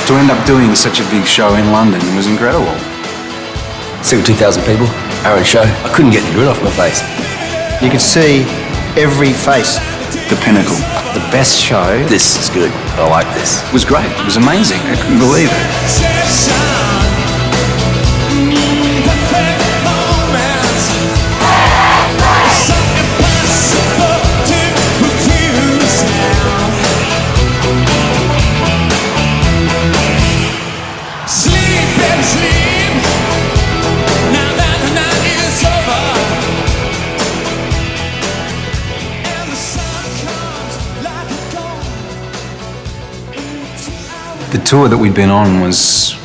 To end up doing such a big show in London was incredible. Circa 2,000 people, Aaron show. I couldn't get the grin off my face. You could see every face. The pinnacle. The best show. This is good. I like this. It was great. It was amazing. I couldn't believe it. The tour that we'd been on was,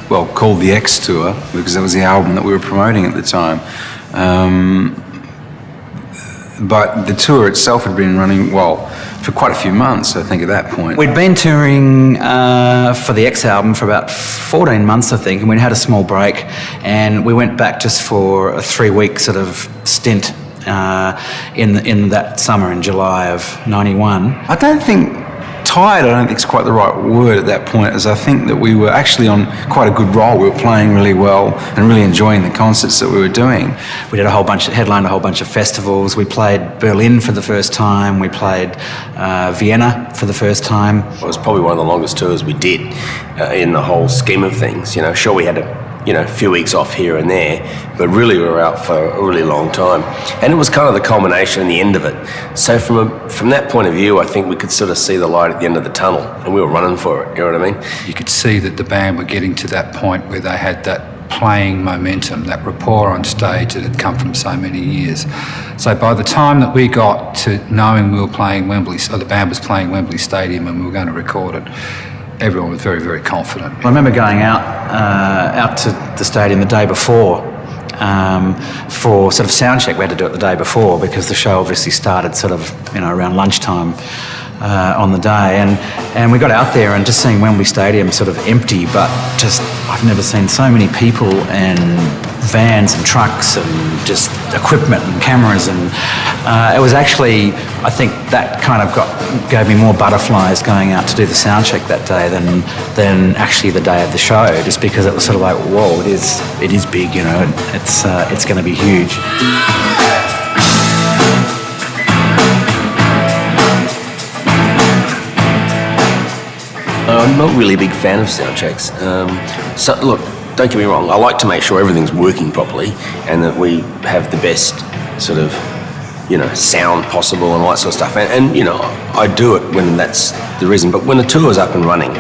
well, called the X Tour, because that was the album that we were promoting at the time. But the tour itself had been running, well, for quite a few months, I think, at that point. We'd been touring for the X album for about 14 months, I think, and we'd had a small break, and we went back just for a 3-week sort of stint in that summer in July of '91. I don't think tired, I don't think is quite the right word at that point, as I think that we were actually on quite a good roll. We were playing really well and really enjoying the concerts that we were doing. We did headlined a whole bunch of festivals. We played Berlin for the first time. We played Vienna for the first time. It was probably one of the longest tours we did in the whole scheme of things. You know, sure, we had a few weeks off here and there, but really we were out for a really long time. And it was kind of the culmination and the end of it. So from that point of view, I think we could sort of see the light at the end of the tunnel, and we were running for it, you know what I mean? You could see that the band were getting to that point where they had that playing momentum, that rapport on stage that had come from so many years. So by the time that we got to knowing we were playing Wembley, or the band was playing Wembley Stadium and we were going to record it, everyone was very, very confident. I remember going out to the stadium the day before for sort of sound check. We had to do it the day before because the show obviously started sort of around lunchtime on the day, and we got out there and just seeing Wembley Stadium sort of empty, but just I've never seen so many people and vans and trucks and just equipment and cameras, and it was actually, I think that kind of gave me more butterflies going out to do the sound check that day than actually the day of the show, just because it was sort of like, whoa, it is big, it's going to be huge. I'm not really a big fan of sound checks. So look, don't get me wrong, I like to make sure everything's working properly and that we have the best sort of, sound possible and all that sort of stuff. And I do it when that's the reason. But when the tour's up and running,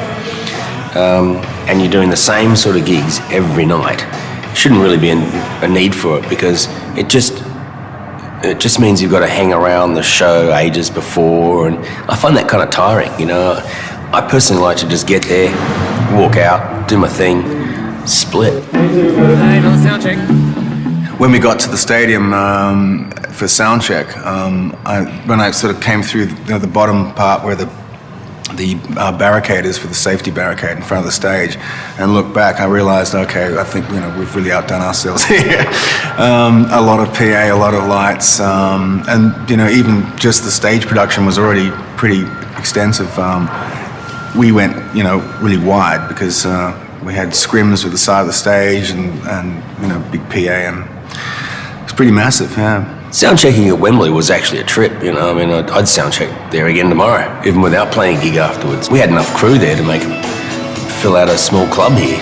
and you're doing the same sort of gigs every night, shouldn't really be a need for it, because it just means you've got to hang around the show ages before, and I find that kind of tiring, I personally like to just get there, walk out, do my thing, split. Hey, another sound check. When we got to the stadium for sound check, when I sort of came through the bottom part where the barricade is, for the safety barricade in front of the stage, and looked back, I realized, okay, I think we've really outdone ourselves here. A lot of PA, a lot of lights, and even just the stage production was already pretty extensive. We went really wide because we had scrims with the side of the stage and big PA, and it's pretty massive. Yeah. Sound checking at Wembley was actually a trip, I'd sound check there again tomorrow, even without playing a gig afterwards. We had enough crew there to make them fill out a small club here,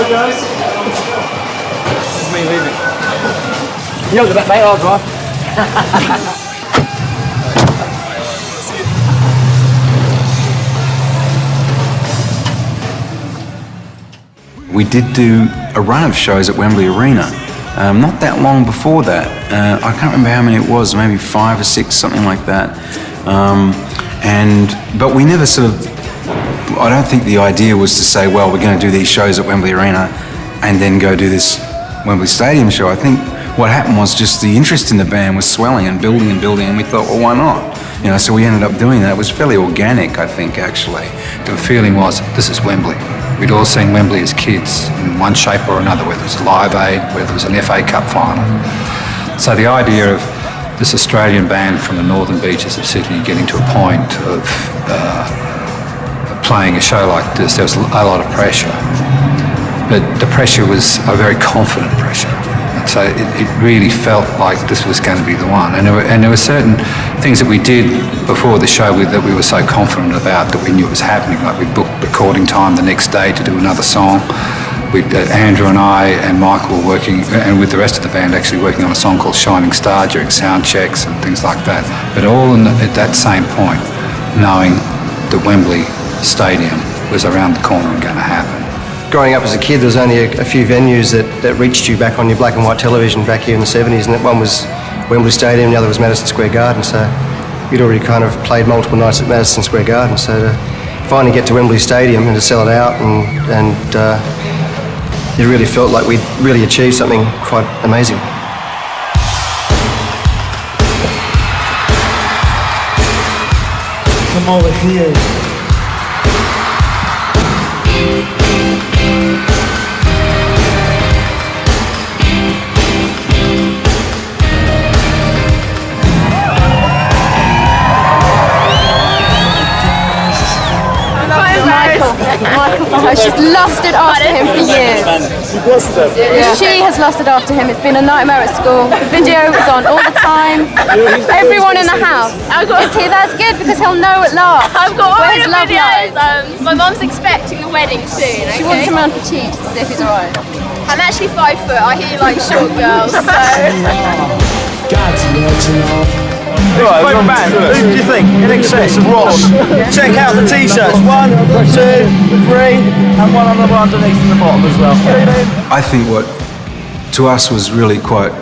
guys. This is me leaving. You know the back, mate, I'll drive. We did do a run of shows at Wembley Arena. Not that long before that. I can't remember how many it was, maybe 5 or 6, something like that. But we never sort of, I don't think the idea was to say, well, we're going to do these shows at Wembley Arena and then go do this Wembley Stadium show. I think what happened was just the interest in the band was swelling and building, and we thought, well, why not? You know, so we ended up doing that. It was fairly organic, I think, actually. The feeling was, this is Wembley. We'd all seen Wembley as kids in one shape or another, whether it was Live Aid, whether it was an FA Cup final. So the idea of this Australian band from the northern beaches of Sydney getting to a point of playing a show like this, there was a lot of pressure. But the pressure was a very confident pressure. And so it really felt like this was going to be the one. And there were certain things that we did before the show that we were so confident about that we knew it was happening. Like we booked recording time the next day to do another song. Andrew and I and Michael were working, and with the rest of the band actually working on a song called Shining Star during sound checks and things like that. But all at that same point, knowing that Wembley Stadium was around the corner and going to happen. Growing up as a kid, there was only a few venues that reached you back on your black and white television back here in the 70s, and that one was Wembley Stadium, the other was Madison Square Garden, so we'd already kind of played multiple nights at Madison Square Garden, so to finally get to Wembley Stadium and to sell it out, and it really felt like we'd really achieved something quite amazing. Come over here. Michael, she's lusted after him for years. She has lusted after him. It's been a nightmare at school. The video is on all the time. Everyone in the house. That's good because he'll know at last. I've got all where the his love videos. lies. My mum's expecting the wedding soon. She wants him around for tea just to see if he's alright. I'm actually 5 foot. I hear you like short girls, so. Right, favourite band, who do you think? INXS of Ross. Check out the t-shirts, 1, 2, 3, and one other one underneath in the bottom as well. I think what to us was really quite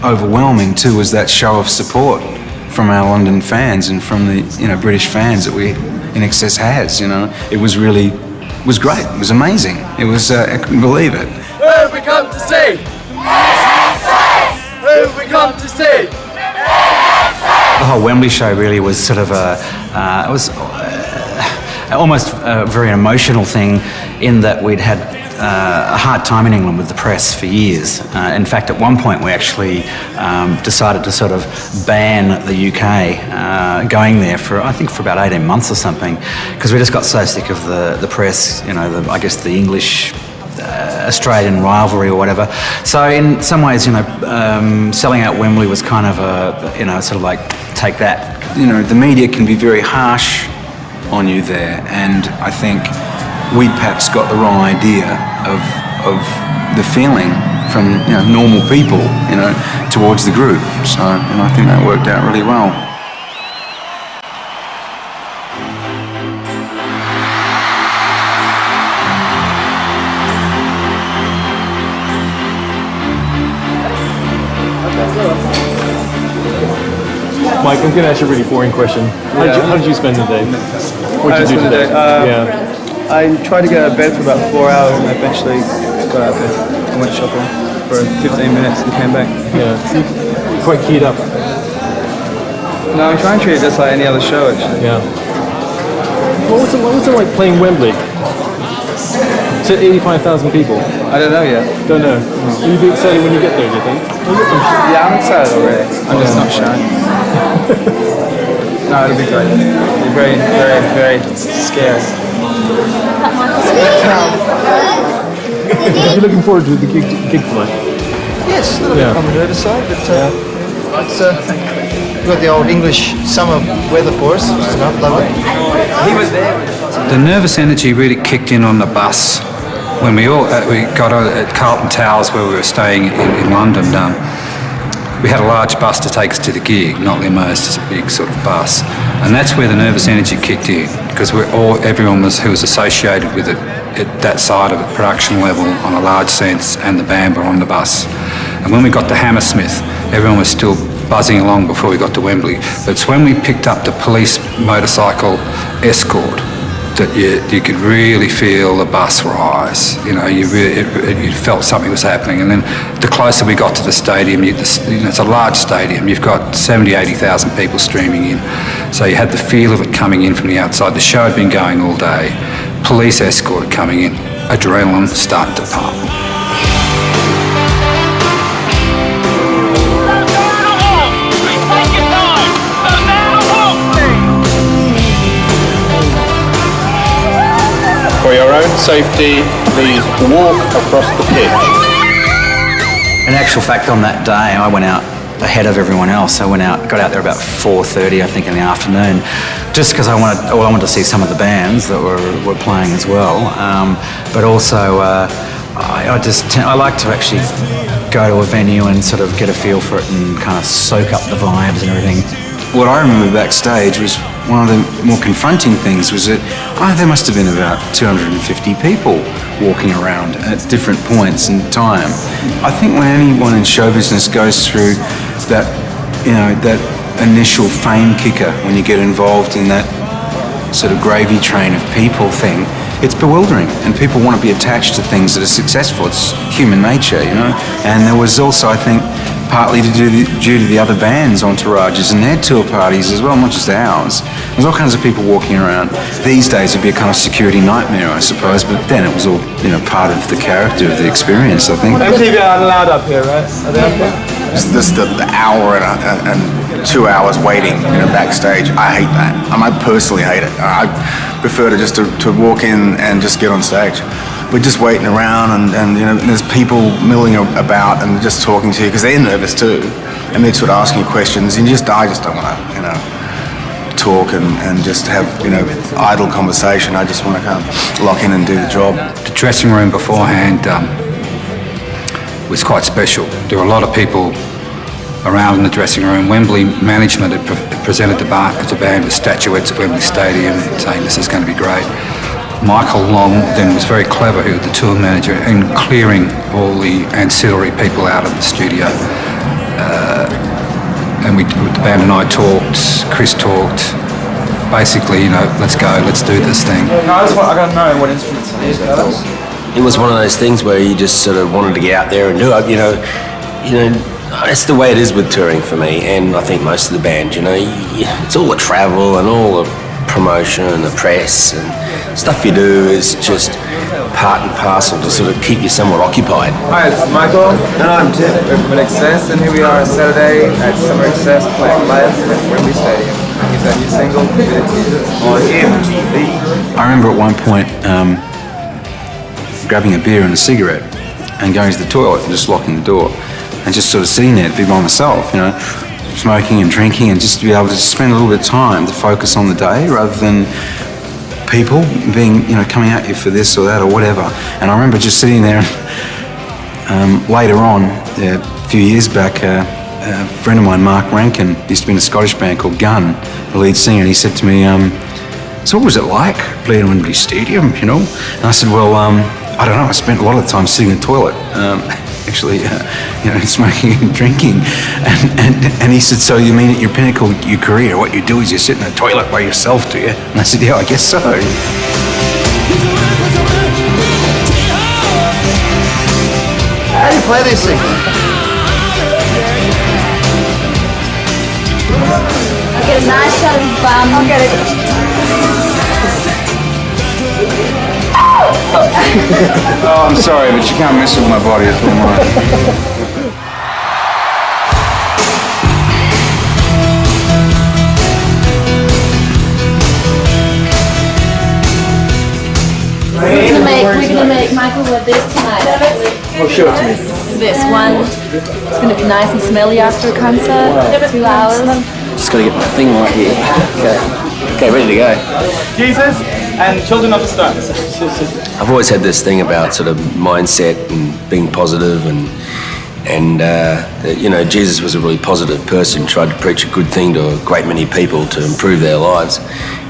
overwhelming too was that show of support from our London fans and from the British fans that INXS has. It was great. It was amazing. It was I couldn't believe it. Who have we come to see? Who have we come to see? The whole Wembley show really was sort of almost a very emotional thing in that we'd had a hard time in England with the press for years. In fact, at one point we actually decided to sort of ban the UK going there for about 18 months or something, because we just got so sick of the press, I guess the English Australian rivalry or whatever. So in some ways, selling out Wembley was kind of sort of like, take that. The media can be very harsh on you there, and I think we perhaps got the wrong idea of the feeling from normal people, towards the group. So I think that worked out really well. Mike, I'm going to ask you a really boring question. How did you spend the day? What did you do today? I tried to get out of bed for about 4 hours and I eventually got out of bed. I went shopping for 15 minutes and came back. Yeah, quite keyed up. No, I'm trying to treat it just like any other show actually. Yeah. What was it like playing Wembley? To 85,000 people? I don't know yet. Don't know. Will you be excited when you get there, do you think? Yeah, I'm excited already. I'm just not shy. No, it'll be great. It'll be very, very, very scary. Are you looking forward to the gig tonight? Yes, a little bit on the nervous side, but we've got the old English summer weather for us, which is lovely. The nervous energy really kicked in on the bus when we got at Carlton Towers where we were staying in London, we had a large bus to take us to the gig, not limos, just a big sort of bus, and that's where the nervous energy kicked in, because everyone who was associated with it at that side of it, production level on a large sense, and the band were on the bus. And when we got to Hammersmith, everyone was still buzzing along before we got to Wembley. But it's when we picked up the police motorcycle escort that you could really feel the bus rise. You know, you felt something was happening. And then the closer we got to the stadium, it's a large stadium. You've got 70, 80,000 people streaming in. So you had the feel of it coming in from the outside. The show had been going all day. Police escort coming in. Adrenaline started to pump. For your own safety, please walk across the pitch. In actual fact, on that day, I went out ahead of everyone else. I got out there about 4:30, I think, in the afternoon, just because I wanted to see some of the bands that were playing as well. But also, I like to actually go to a venue and sort of get a feel for it and kind of soak up the vibes and everything. What I remember backstage was one of the more confronting things was that there must have been about 250 people walking around at different points in time. I think when anyone in show business goes through that, that initial fame kicker, when you get involved in that sort of gravy train of people thing, it's bewildering, and people want to be attached to things that are successful. It's human nature, And there was also, I think, partly due to the other bands' entourages and their tour parties as well, not just ours. There's all kinds of people walking around. These days it'd be a kind of security nightmare, I suppose, but then it was all, part of the character of the experience, I think. MTV are allowed up here, right? Are they up here? Just the hour and 2 hours waiting, backstage. I hate that. I personally hate it. I prefer to walk in and just get on stage. We're just waiting around, and there's people milling about and just talking to you because they're nervous too, and they're sort of asking you questions. And I just don't want to, talk and just have idle conversation. I just want to come lock in and do the job. The dressing room beforehand was quite special. There were a lot of people around in the dressing room. Wembley management had presented the band with statuettes at Wembley Stadium, saying this is going to be great. Michael Long then was very clever, who was the tour manager, in clearing all the ancillary people out of the studio. And the band and I talked, Chris talked, basically, let's go, let's do this thing. I got to know what instruments it is. It was one of those things where you just sort of wanted to get out there and do it, It's the way it is with touring for me, and I think most of the band, it's all the travel and all the promotion and the press and stuff you do is just part and parcel to sort of keep you somewhat occupied. Hi, it's Michael. And I'm Tim. We're from INXS, and here we are on Saturday at Summer INXS playing live at Wembley Stadium. Here's our new single, on MTV. I remember at one point grabbing a beer and a cigarette and going to the toilet and just locking the door and just sort of sitting there to be by myself, smoking and drinking, and just to be able to spend a little bit of time to focus on the day rather than people being, coming at you for this or that or whatever. And I remember just sitting there later on, a few years back, a friend of mine, Mark Rankin, used to be in a Scottish band called Gun, the lead singer, and he said to me, so what was it like playing Wembley Stadium, And I said, well, I don't know, I spent a lot of the time sitting in the toilet. Actually, smoking and drinking. And he said, so you mean at your pinnacle of your career, what you do is you sit in the toilet by yourself, do you? And I said, yeah, I guess so. How do you play these things? I'll get a nice shot of his bum. I'll get it. Oh, I'm sorry, but you can't mess with my body, that's what I'm We're gonna make Michael wear this tonight. Oh, show it to me. This one. It's gonna be nice and smelly after a concert. 2 hours. Just got to get my thing right here. Okay. Okay, ready to go. Jesus and Children of the Stone. I've always had this thing about sort of mindset and being positive and you know, Jesus was a really positive person, tried to preach a good thing to a great many people to improve their lives,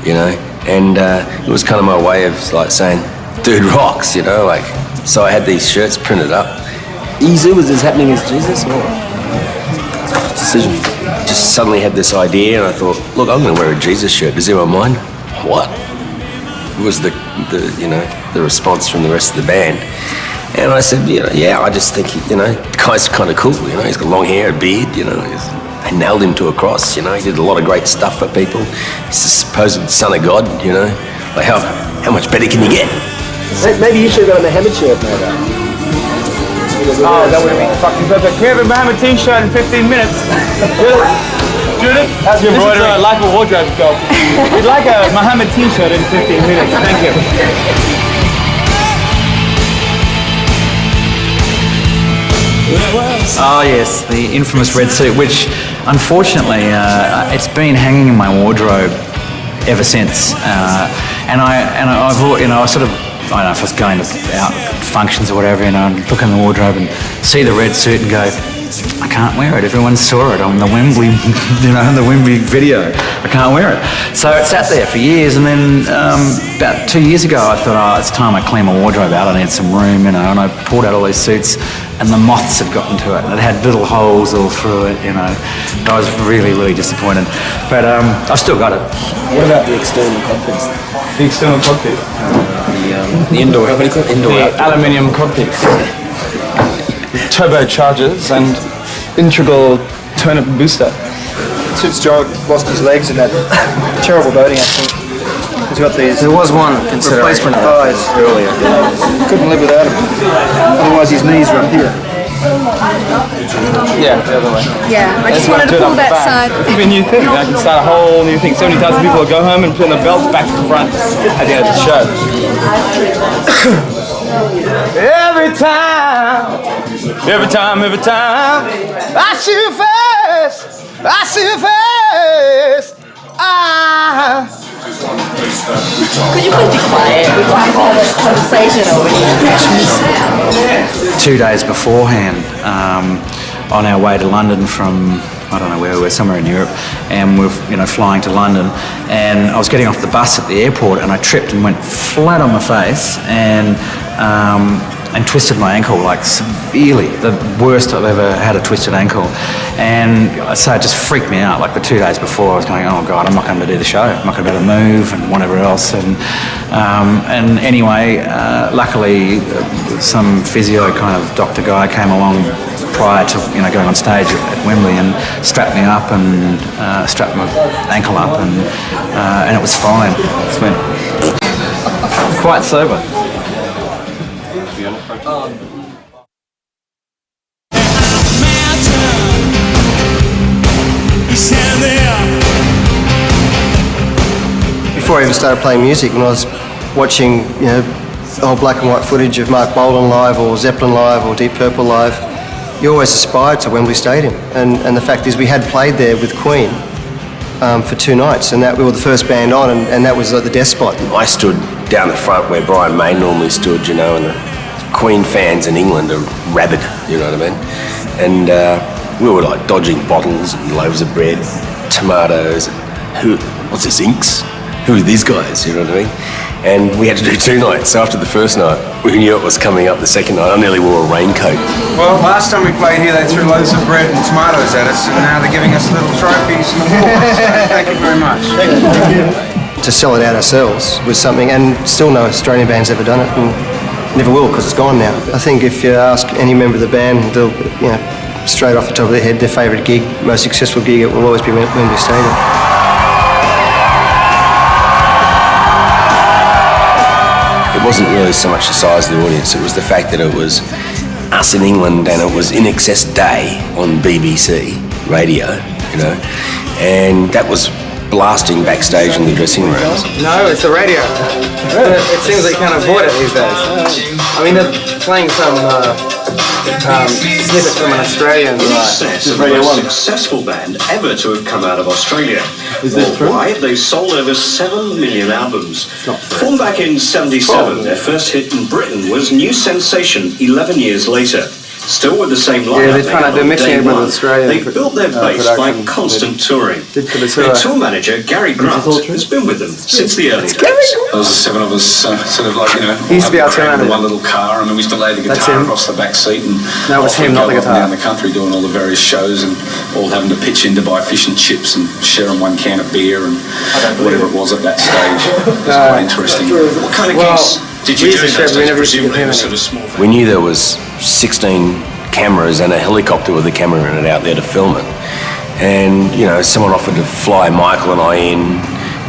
you know, and it was kind of my way of like saying, dude rocks, you know, like, so I had these shirts printed up. Easy, was this happening as Jesus or decision? Just suddenly had this idea and I thought, look, I'm going to wear a Jesus shirt. Does anyone mind? What? Was the you know, the response from the rest of the band. And I said, you know, yeah, I just think, you know, the guy's kind of cool, you know, he's got long hair, a beard, you know, they nailed him to a cross, you know, he did a lot of great stuff for people. He's the supposed son of God, you know, like how much better can you get? Maybe you should have got a Mohammed shirt, mate. Oh, that would have been fucking perfect. Can we have a Mohammed t-shirt in 15 minutes? Judith, this is a Life of Wardrobe job. We'd like a Mohammed t-shirt in 15 minutes. Thank you. Oh yes, the infamous red suit, which unfortunately it's been hanging in my wardrobe ever since. And I've you know, I sort of, I don't know if I was going to out functions or whatever, you know, and look in the wardrobe and see the red suit and go, I can't wear it. Everyone saw it on the Wembley, you know, the Wembley video. I can't wear it. So it sat there for years, and then about 2 years ago, I thought, oh, it's time I clean my wardrobe out. I need some room, you know, and I pulled out all these suits, and the moths had gotten to it, and it had little holes all through it, you know. I was really, really disappointed. But I've still got it. What about the external cockpits? The external cockpit? The indoor, what do you call it? Indoor. The aluminium cockpits. Turbochargers and integral turnip booster. Since Joe lost his legs in that terrible boating accident, he's got these. There was one replacement thighs earlier. Couldn't live without him. Otherwise, his knees are up here. Yeah, the other way. Yeah, I just wanted to pull that side. It could be a new thing. I can start a whole new thing. 70,000 people will go home and put their belts back to front at the end of the show. Every time, I see your face, Could you please be quiet? We've got a conversation over here. 2 days beforehand, on our way to London from, I don't know where we were, somewhere in Europe, and we're, you know, flying to London, and I was getting off the bus at the airport and I tripped and went flat on my face and twisted my ankle, like severely, the worst I've ever had a twisted ankle. And so it just freaked me out. Like the 2 days before I was going, oh God, I'm not going to do the show. I'm not going to be able to move and whatever else. And anyway, luckily some physio kind of doctor guy came along prior to, you know, going on stage at Wembley and strapped me up and strapped my ankle up and it was fine. It's been quite sober. Before I even started playing music, when I was watching, you know, old black and white footage of Mark Bolan live or Zeppelin live or Deep Purple live, you always aspired to Wembley Stadium. And the fact is we had played there with Queen for 2 nights, and that we were the first band on, and that was like the death spot. I stood down the front where Brian May normally stood, you know, and the Queen fans in England are rabid, you know what I mean? And we were like dodging bottles and loaves of bread, tomatoes, and what's this, INXS? Who are these guys, you know what I mean? And we had to do 2 nights. So after the first night, we knew it was coming up the second night. I nearly wore a raincoat. Well, last time we played here, they threw loads of bread and tomatoes at us, and now they're giving us little trophies and awards. Thank you very much. To sell it out ourselves was something, and still no Australian band's ever done it, and never will because it's gone now. I think if you ask any member of the band, they'll, you know, straight off the top of their head, their favourite gig, most successful gig, it will always be Wembley Stadium. It wasn't really so much the size of the audience, it was the fact that it was us in England and it was INXS Day on BBC radio, you know, and that was blasting backstage in the dressing rooms. No, it's the radio. It seems they can't avoid it these days. I mean, they're playing some snippet from an Australian INXS, the most successful band ever to have come out of Australia. Is this true? Worldwide, they've sold over 7 million albums. Formed back in 77, their first hit in Britain was New Sensation 11 years later. Still with the same lineup, they're mixing it with Australian. They've built their base by constant touring. Their tour manager, Gary Grant, has been with them since the early days. There was 7 of us, sort of like, you know, he used to be our tour manager. One little car, and then we used to lay the guitar across the back seat, and no, it was him, not the guitar. Down the country doing all the various shows, and all having to pitch in to buy fish and chips and sharing one can of beer and whatever it was at that stage. It was quite interesting. What kind of gigs did you do in that stage? Presumably it was sort of small. We knew there was 16 cameras and a helicopter with a camera in it out there to film it. And, you know, someone offered to fly Michael and I in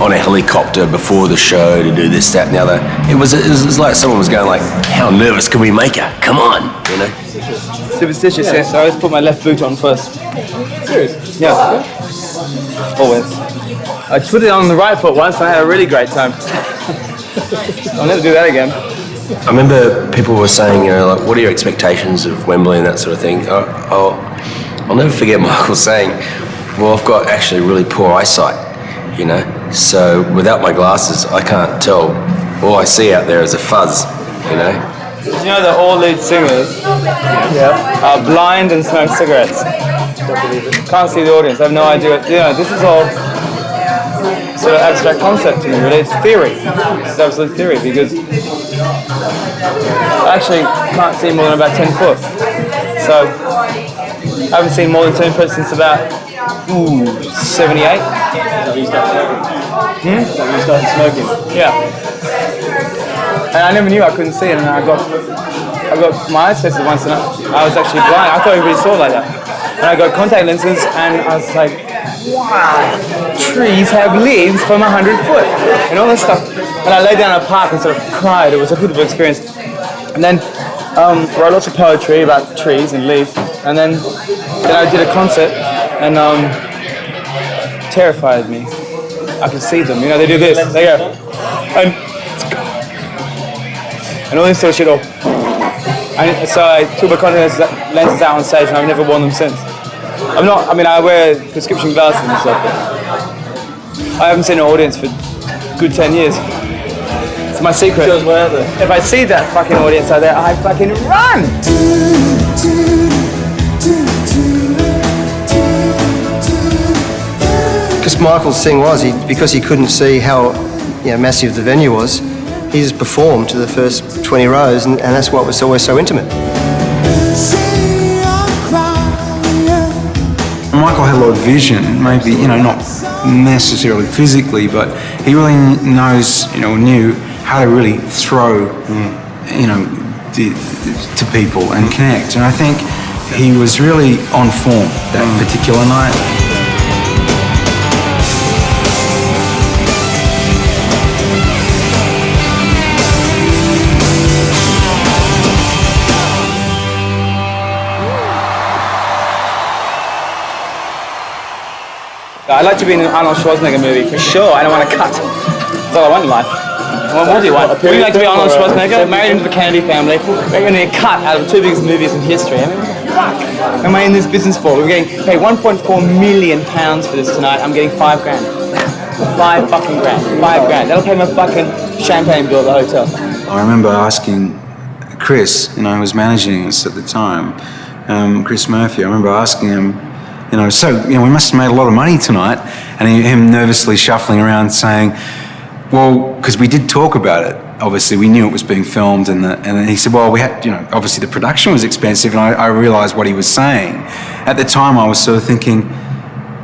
on a helicopter before the show to do this, that and the other. It was like someone was going like, how nervous can we make her? Come on, you know? Superstitious, yes. So I always put my left boot on first. Serious? Yeah. Always. I put it on the right foot once and I had a really great time. I'll never do that again. I remember people were saying, you know, like, what are your expectations of Wembley and that sort of thing? I'll never forget Michael saying, well, I've got actually really poor eyesight, you know, so without my glasses, I can't tell. All I see out there is a fuzz, you know. You know that all lead singers are blind and smoke cigarettes. Can't see the audience, I have no idea. You know, this is all sort of abstract concept to me, really. It's theory. It's absolute theory because I actually can't see more than about 10 foot. So I haven't seen more than 10 foot since about 78. You started smoking? Yeah. And I never knew I couldn't see it, and I got my eyes tested once, and I was actually blind. I thought everybody saw like that. And I got contact lenses, and I was like, wow, trees have leaves from 100 foot, and all this stuff. And I lay down in a park and sort of cried. It was a good experience. And then wrote lots of poetry about trees and leaves, and then I did a concert, and terrified me. I could see them, you know, they do this, they go, and all this sort of shit. And so I took my contact lenses out on stage, and I've never worn them since. I wear prescription glasses and stuff, but I haven't seen an audience for a good 10 years. It's my secret. If I see that fucking audience out there, I fucking run! Because Michael's thing was, because he couldn't see how massive the venue was, he just performed to the first 20 rows, and that's what was always so intimate. Michael had a lot of vision, maybe, you know, not necessarily physically, but he really knew how to really throw, you know, to people and connect. And I think he was really on form that particular night. I'd like to be in an Arnold Schwarzenegger movie, for sure. I don't want to cut. That's all I want in life. What do you want? Would you like to be Arnold Schwarzenegger? Married into the Kennedy family. We're going to get cut out of the 2 biggest movies in history. I mean, what the fuck am I in this business for? We're getting paid £1.4 million for this tonight. I'm getting $5 grand. $5 fucking grand. $5 grand. That'll pay my fucking champagne bill at the hotel. I remember asking Chris, you know, who was managing us at the time, Chris Murphy, I remember asking him, you know, so, you know, we must have made a lot of money tonight, and him nervously shuffling around saying, well, because we did talk about it, obviously, we knew it was being filmed, and then he said, well, we had, you know, obviously the production was expensive, and I realised what he was saying. At the time, I was sort of thinking,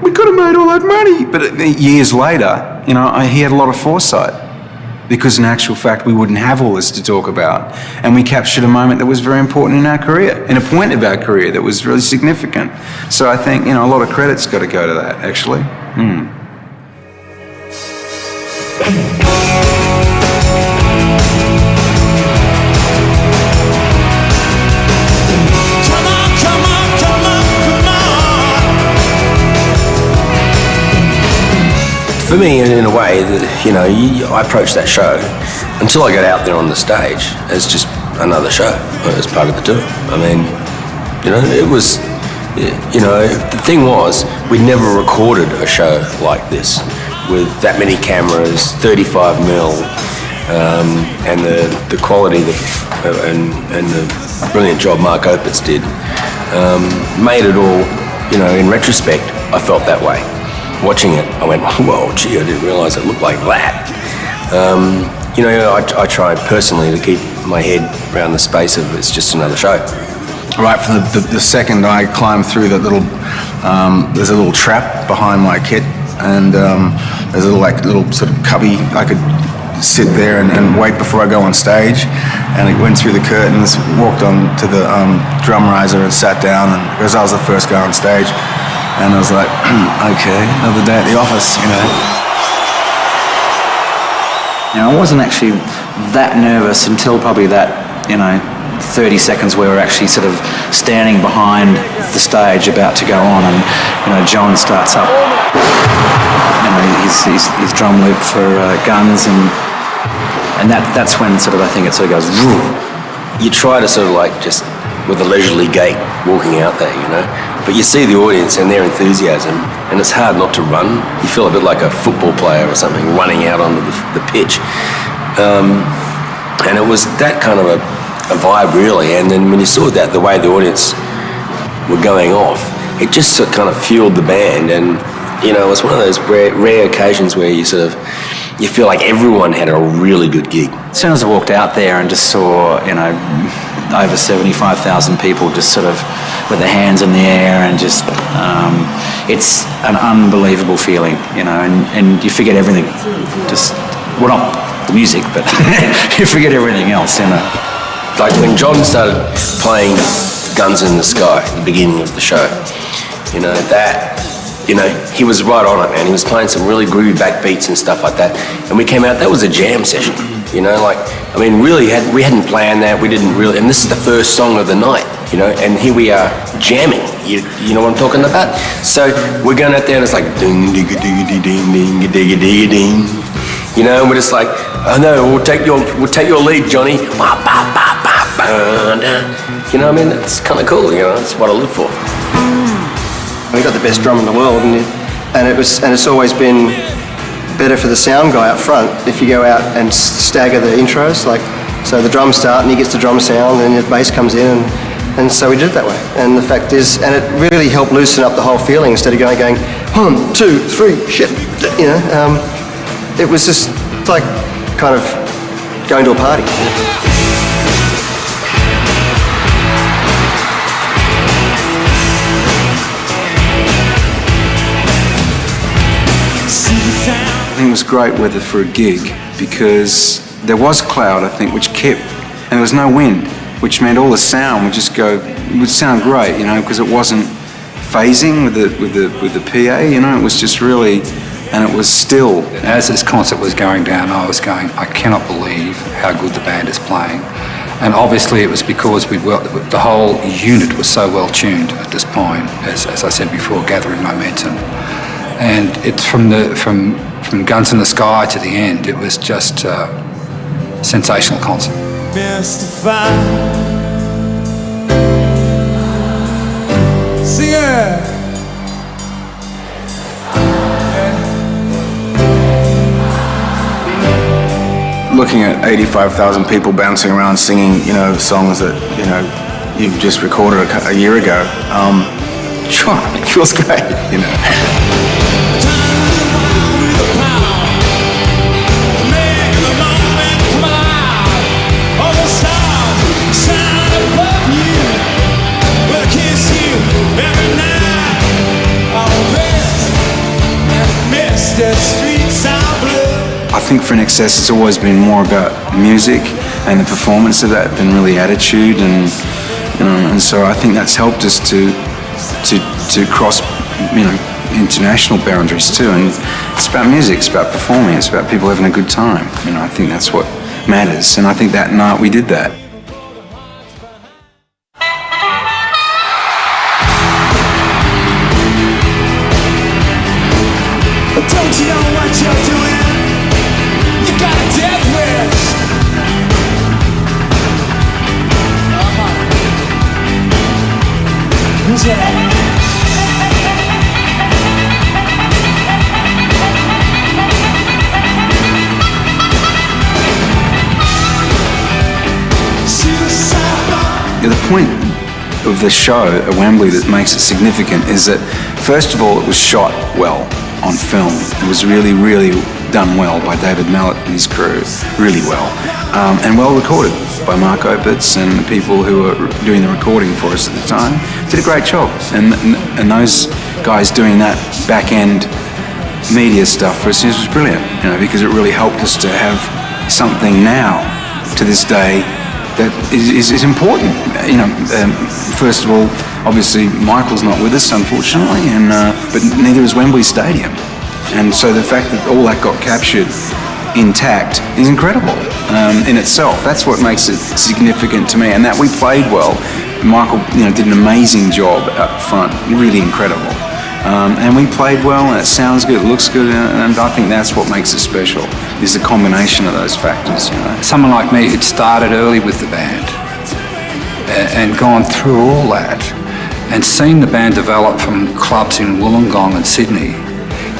we could have made all that money, but years later, you know, he had a lot of foresight, because in actual fact, we wouldn't have all this to talk about, and we captured a moment that was very important in our career, in a point of our career that was really significant. So I think, you know, a lot of credit's got to go to that, actually. For me, in a way, you know, I approached that show until I got out there on the stage as just another show, as part of the tour. I mean, you know, it was, you know, the thing was, we never recorded a show like this. with that many cameras, 35 mil, and the quality and the brilliant job Mark Opitz did made it all, in retrospect, I felt that way. Watching it, I went, whoa, gee, I didn't realise it looked like that. I try personally to keep my head around the space of it's just another show. Right from the second I climbed through that little, there's a little trap behind my kit, and there's a little sort of cubby. I could sit there and wait before I go on stage, and I went through the curtains, walked on to the drum riser and sat down, and because I was the first guy on stage, and I was like, okay, another day at the office, I wasn't actually that nervous until probably that, 30 seconds where we're actually sort of standing behind the stage about to go on, and John starts up his drum loop for Guns, and that's when sort of I think it sort of goes woo. You try to sort of just with a leisurely gait walking out there, but you see the audience and their enthusiasm, and it's hard not to run. You feel a bit like a football player or something running out onto the pitch, and it was that kind of a vibe really. And then when you saw that, the way the audience were going off, it just sort of kind of fueled the band, and it was one of those rare occasions where you feel like everyone had a really good gig. As soon as I walked out there and just saw over 75,000 people just sort of with their hands in the air, and just it's an unbelievable feeling, and you forget everything. Not the music, but you forget everything else, Like when John started playing Guns in the Sky at the beginning of the show, he was right on it, man. He was playing some really groovy backbeats and stuff like that. And we came out, that was a jam session, really we hadn't planned that. We didn't really, and this is the first song of the night, and here we are jamming. You know what I'm talking about? So we're going out there and it's like ding digga digga ding ding digga digga ding. And we're just like, oh no, we'll take your lead, Johnny. It's kind of cool, that's what I live for. We got the best drum in the world, and it's always been better for the sound guy up front if you go out and stagger the intros, so the drums start and he gets the drum sound, and the bass comes in, and so we did it that way. And the fact is, and it really helped loosen up the whole feeling instead of going 1, 2, 3, shit, it was just like kind of going to a party. I think it was great weather for a gig because there was cloud, I think, which kept, and there was no wind, which meant all the sound would sound great, because it wasn't phasing with the PA, it was just really, and it was still. As this concert was going down, I was going, I cannot believe how good the band is playing. And obviously it was because the whole unit was so well tuned at this point, as I said before, gathering momentum. And it's from Guns in the Sky to the end, it was just a sensational concert. Looking at 85,000 people bouncing around singing, songs that, you've just recorded a year ago, sure, it feels great, I think for INXS it's always been more about music and the performance of that than really attitude, and so I think that's helped us to cross international boundaries too. And it's about music, it's about performing, it's about people having a good time. I think that's what matters, and I think that night we did that. Don't you know what you're doing? You got a death wish. Who's that? the point of the show at Wembley that makes it significant is that, first of all, it was shot well on film. It was really, really done well by David Mallet and his crew, really well, and well recorded by Mark Opitz and the people who were doing the recording for us at the time. Did a great job, and those guys doing that back end media stuff for us was brilliant, because it really helped us to have something now to this day that is important. First of all, obviously Michael's not with us, unfortunately, but neither is Wembley Stadium. And so the fact that all that got captured intact is incredible in itself. That's what makes it significant to me. And that we played well. Michael, did an amazing job up front, really incredible. And we played well, and it sounds good, it looks good, and I think that's what makes it special, is the combination of those factors. Someone like me who'd started early with the band and gone through all that and seen the band develop from clubs in Wollongong and Sydney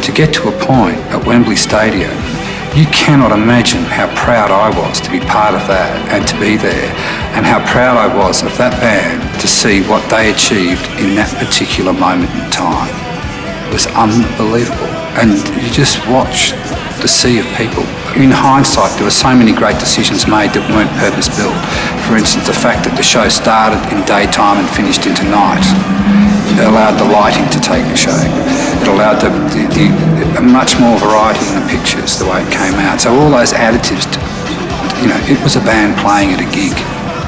to get to a point at Wembley Stadium, you cannot imagine how proud I was to be part of that and to be there, and how proud I was of that band to see what they achieved in that particular moment in time. It was unbelievable, and you just watch the sea of people. In hindsight, there were so many great decisions made that weren't purpose-built. For instance, the fact that the show started in daytime and finished into night. It allowed the lighting to take the shape. It allowed a much more variety in the pictures, the way it came out. So all those additives, it was a band playing at a gig.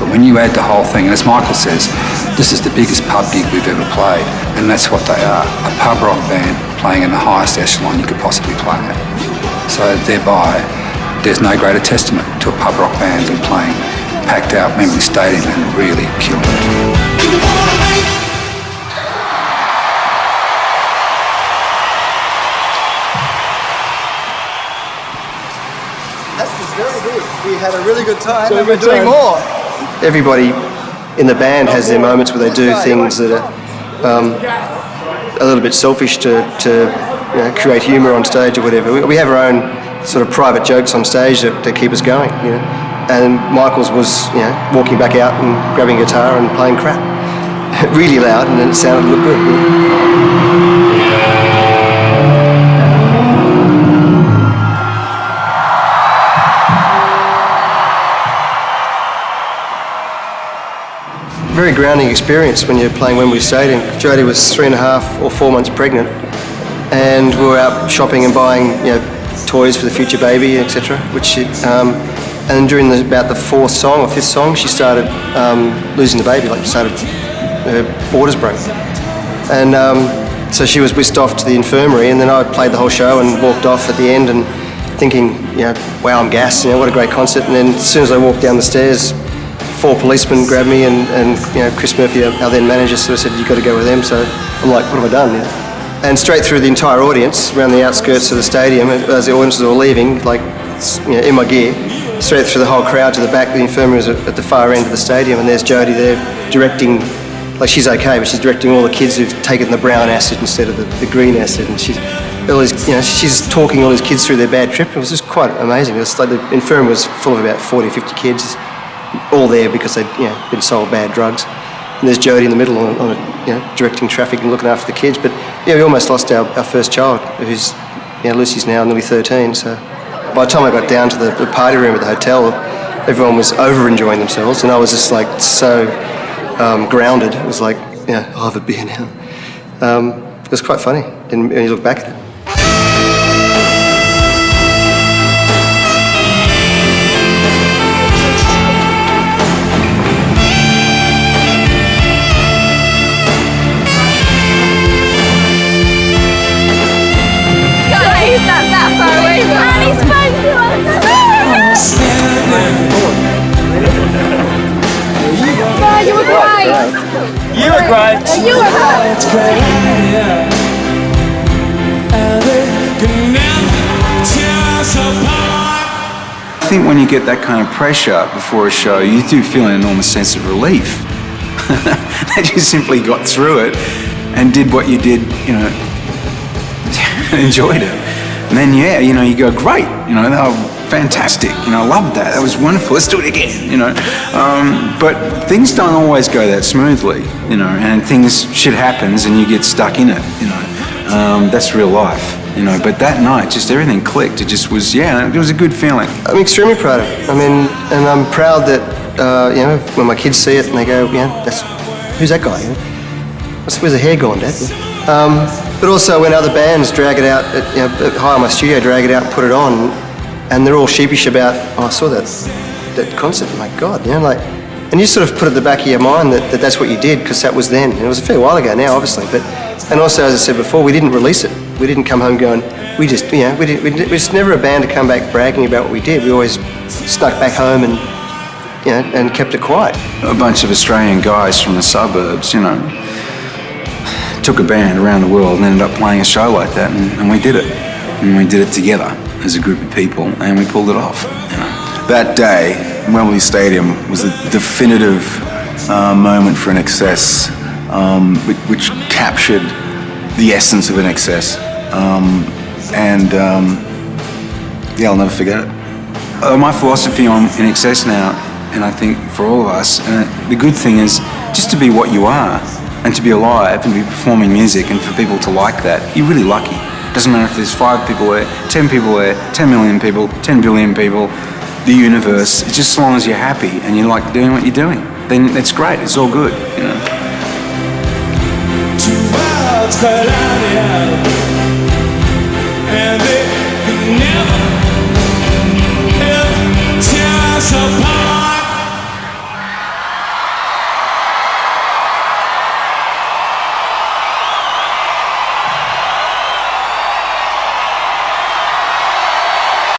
But when you add the whole thing, and as Michael says, this is the biggest pub gig we've ever played, and that's what they are, a pub rock band playing in the highest echelon you could possibly play at. So thereby, there's no greater testament to a pub rock band than playing packed out Wembley Stadium and really killing it. We had a really good time and we're doing more. Everybody in the band has their moments where they do things that are a little bit selfish to create humour on stage or whatever. We have our own sort of private jokes on stage that keep us going. And Michael's was walking back out and grabbing a guitar and playing crap really loud, and then it sounded looked good. Very grounding experience when you're playing Wembley Stadium. Jodie was 3.5 or 4 months pregnant, and we were out shopping and buying, toys for the future baby, etc. And during about the 4th song or 5th song, she started losing the baby. Her borders broke, and so she was whisked off to the infirmary. And then I played the whole show and walked off at the end, and thinking, wow, I'm gassed. What a great concert. And then as soon as I walked down the stairs, 4 policemen grabbed me, and Chris Murphy, our then manager, sort of said, you've got to go with them. So I'm like, what have I done? And straight through the entire audience, around the outskirts of the stadium, as the audience was all leaving, in my gear, straight through the whole crowd to the back. The infirmary was at the far end of the stadium, and there's Jodie there directing, she's okay, but she's directing all the kids who've taken the brown acid instead of the green acid, and she's talking all these kids through their bad trip. It was just quite amazing. It was like the infirmary was full of about 40 or 50 kids, all there because they'd been sold bad drugs. And there's Jodie in the middle on directing traffic and looking after the kids. But we almost lost our first child, who's Lucy's now nearly 13. So by the time I got down to the party room at the hotel, everyone was over enjoying themselves, and I was just so grounded. It was like, I'll have a beer now. It was quite funny when you look back at it. You were great. You were great. You were great. I think when you get that kind of pressure before a show, you do feel an enormous sense of relief that you simply got through it and did what you did, enjoyed it. And then, you go, great, fantastic. I loved that. That was wonderful. Let's do it again. But things don't always go that smoothly. And shit happens, and you get stuck in it. That's real life. But that night, just everything clicked. It just was, it was a good feeling. I'm extremely proud of it. And I'm proud that, when my kids see it and they go, who's that guy? Where's the hair gone, Dad? But also when other bands drag it out, hire my studio, drag it out and put it on, and they're all sheepish about, I saw that concert, my God, and you sort of put it at the back of your mind that that's what you did, because that was then. And it was a fair while ago now, obviously, and also, as I said before, we didn't release it. We didn't come home going, we're just never a band to come back bragging about what we did. We always snuck back home and kept it quiet. A bunch of Australian guys from the suburbs, took a band around the world and ended up playing a show like that, and we did it. And we did it together as a group of people, and we pulled it off. That day, Wembley Stadium was a definitive moment for INXS, which captured the essence of INXS. I'll never forget it. My philosophy on INXS now, and I think for all of us, the good thing is just to be what you are, and to be alive and be performing music, and for people to like that. You're really lucky. Doesn't matter if there's 5 people there, 10 people there, 10 million people, 10 billion people, the universe. It's just as long as you're happy and you like doing what you're doing, then it's great. It's all good. Two worlds collided, and they could never tear us apart.